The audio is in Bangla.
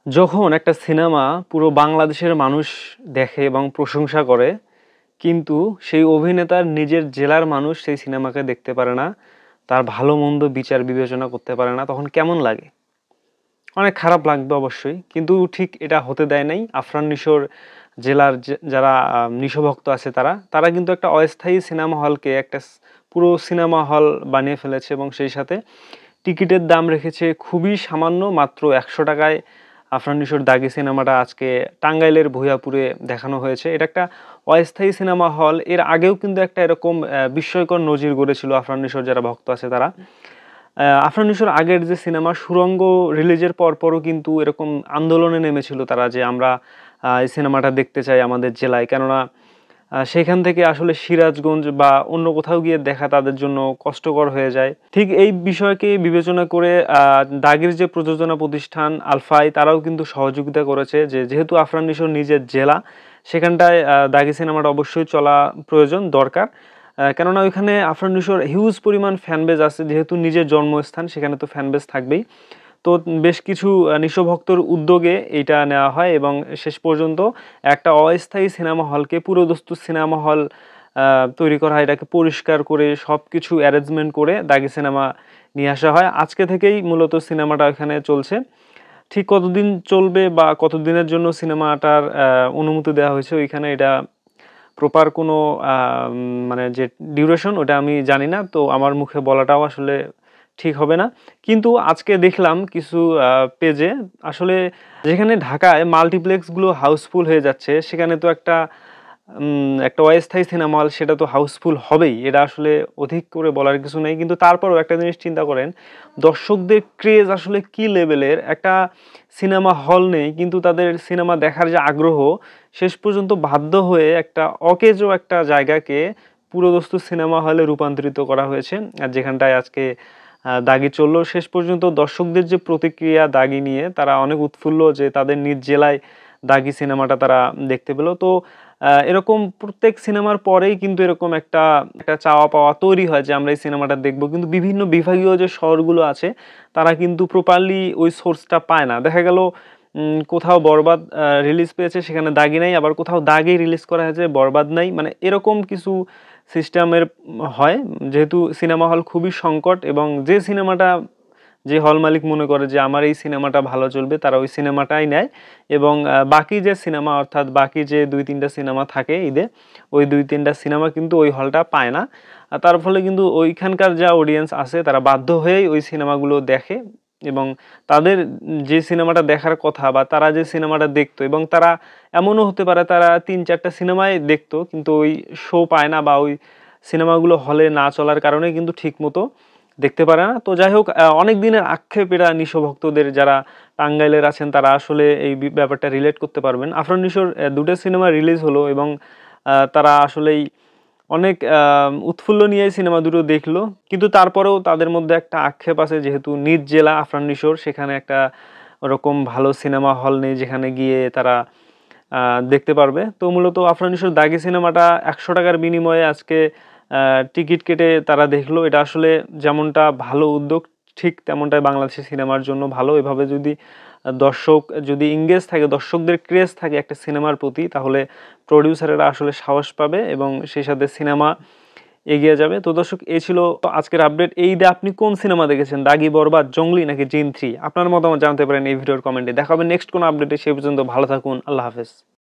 যখন একটা সিনেমা পুরো বাংলাদেশের মানুষ দেখে এবং প্রশংসা করে, কিন্তু সেই অভিনেতার নিজের জেলার মানুষ সেই সিনেমাকে দেখতে পারে না, তার ভালো মন্দ বিচার বিবেচনা করতে পারে না, তখন কেমন লাগে? অনেক খারাপ লাগবে অবশ্যই, কিন্তু ঠিক এটা হতে দেয় নাই আফরান নিশোর জেলার যারা নিশোভক্ত আছে তারা তারা কিন্তু একটা অস্থায়ী সিনেমা হলকে একটা পুরো সিনেমা হল বানিয়ে ফেলেছে এবং সেই সাথে টিকিটের দাম রেখেছে খুবই সামান্য, মাত্র 100 টাকায়। আফরান নিশোর দাগি সিনেমাটা আজকে টাঙ্গাইলের ভূঁইয়াপুরে দেখানো হয়েছে। এটা একটা অস্থায়ী সিনেমা হল। এর আগেও কিন্তু একটা এরকম বিস্ময়কর নজির গড়েছিল আফরান নিশোর যারা ভক্ত আছে তারা। আফরান নিশোর আগের যে সিনেমা সুড়ঙ্গ রিলিজের পরপরও কিন্তু এরকম আন্দোলনে নেমেছিল তারা, যে আমরা এই সিনেমাটা দেখতে চাই আমাদের জেলায়, কেননা সেখান থেকে আসলে সিরাজগঞ্জ বা অন্য কোথাও গিয়ে দেখা তাদের জন্য কষ্টকর হয়ে যায়। ঠিক এই বিষয়কে বিবেচনা করে দাগির যে প্রযোজনা প্রতিষ্ঠান আলফাই তারাও কিন্তু সহযোগিতা করেছে, যে যেহেতু আফরান নিশোর নিজের জেলা, সেখানটায় দাগি সিনেমাটা অবশ্যই চলা প্রয়োজন দরকার। কেননা ওইখানে আফরান নিশোর হিউজ পরিমাণ ফ্যানবেজ আছে, যেহেতু নিজের জন্মস্থান সেখানে তো ফ্যানবেজ থাকবেই। তো বেশ কিছু নিশো ভক্তর উদ্যোগে এইটা নেওয়া হয় এবং শেষ পর্যন্ত একটা অস্থায়ী সিনেমা হলকে পুরোদস্তুর সিনেমা হল তৈরি করা হয়। এটাকে পরিষ্কার করে সব কিছু অ্যারেঞ্জমেন্ট করে দাগি সিনেমা নিয়ে আসা হয়। আজকে থেকেই মূলত সিনেমাটা এখানে চলছে। ঠিক কতদিন চলবে বা কতদিনের জন্য সিনেমাটার অনুমতি দেওয়া হয়েছে ওইখানে, এটা প্রপার কোনো মানে যে ডিউরেশন ওটা আমি জানি না, তো আমার মুখে বলাটাও আসলে ঠিক হবে না। কিন্তু আজকে দেখলাম কিছু পেজে আসলে, যেখানে ঢাকায় মাল্টিপ্লেক্সগুলো হাউসফুল হয়ে যাচ্ছে, সেখানে তো একটা অস্থায়ী সিনেমা হল সেটা তো হাউসফুল হবেই, এটা আসলে অধিক করে বলার কিছু নেই। কিন্তু তারপরও একটা জিনিস চিন্তা করেন, দর্শকদের ক্রেজ আসলে কি লেভেলের। একটা সিনেমা হল নেই, কিন্তু তাদের সিনেমা দেখার যে আগ্রহ, শেষ পর্যন্ত বাধ্য হয়ে একটা অকেজো একটা জায়গাকে পুরোদস্তুর সিনেমা হলে রূপান্তরিত করা হয়েছে। আর যেখানটায় আজকে দাগি চললো, শেষ পর্যন্ত দর্শকদের যে প্রতিক্রিয়া দাগি নিয়ে, তারা অনেক উৎফুল্ল যে তাদের নিজ জেলায় দাগি সিনেমাটা তারা দেখতে পেল। তো এরকম প্রত্যেক সিনেমার পরেই কিন্তু এরকম একটা একটা চাওয়া পাওয়া তৈরি হয় যে আমরা এই সিনেমাটা দেখব, কিন্তু বিভিন্ন বিভাগীয় যে শহরগুলো আছে তারা কিন্তু প্রপারলি ওই সোর্সটা পায় না। দেখা গেল কোথাও বরবাদ রিলিজ পেয়েছে, সেখানে দাগি নাই, আবার কোথাও দাগি রিলিজ করা হয়েছে বরবাদ নাই, মানে এরকম কিছু সিস্টেমের হয়। যেহেতু সিনেমা হল খুবই সংকট, এবং যে সিনেমাটা যে হল মালিক মনে করে যে আমার এই সিনেমাটা ভালো চলবে, তারা ওই সিনেমাটাই নেয়। এবং বাকি যে সিনেমা, অর্থাৎ বাকি যে 2-3টা সিনেমা থাকে ঈদে, ওই 2-3টা সিনেমা কিন্তু ওই হলটা পায় না। তার ফলে কিন্তু ওইখানকার যা অডিয়েন্স আছে তারা বাধ্য হয়েই ওই সিনেমাগুলো দেখে, এবং তাদের যে সিনেমাটা দেখার কথা বা তারা যে সিনেমাটা দেখতো, এবং তারা এমনও হতে পারে তারা 3-4টা সিনেমাই দেখতো, কিন্তু ওই শো পায় না বা ওই সিনেমাগুলো হলে না চলার কারণে কিন্তু ঠিক মতো দেখতে পারে না। তো যাই হোক, অনেক দিনের আক্ষেপ এরা নিশো ভক্তদের, যারা টাঙ্গাইলের আছেন তারা আসলে এই ব্যাপারটা রিলেট করতে পারবেন। আফরান নিশোর 2টা সিনেমা রিলিজ হলো এবং তারা আসলেই অনেক উৎফুল্ল নিয়ে সিনেমা দুটো দেখলো, কিন্তু তারপরেও তাদের মধ্যে একটা আক্ষেপ আছে, যেহেতু নিজ জেলা আফরান নিশোর, সেখানে একটা ওরকম ভালো সিনেমা হল নেই যেখানে গিয়ে তারা দেখতে পারবে। তো মূলত আফরান নিশোর দাগি সিনেমাটা 100 টাকার বিনিময়ে আজকে টিকিট কেটে তারা দেখলো। এটা আসলে যেমনটা ভালো উদ্যোগ, ঠিক তেমনটাই বাংলাদেশের সিনেমার জন্য ভালো। এভাবে যদি দর্শক যদি এঙ্গেজ থাকে, দর্শকদের ক্রেজ থাকে একটা সিনেমার প্রতি, তাহলে প্রডিউসারেরা আসলে সাহস পাবে এবং সেই সাথে সিনেমা এগিয়ে যাবে। তো দর্শক, এই ছিল আজকের আপডেট। এই ঈদে আপনি কোন সিনেমা দেখেছেন, দাগি, বরবাদ, জঙ্গলি নাকি জিন 3? আপনার মতামত জানতে পারেন এই ভিডিওর কমেন্টে। দেখা হবে নেক্সট কোন আপডেটে। সেই পর্যন্ত ভালো থাকুন, আল্লাহ হাফেজ।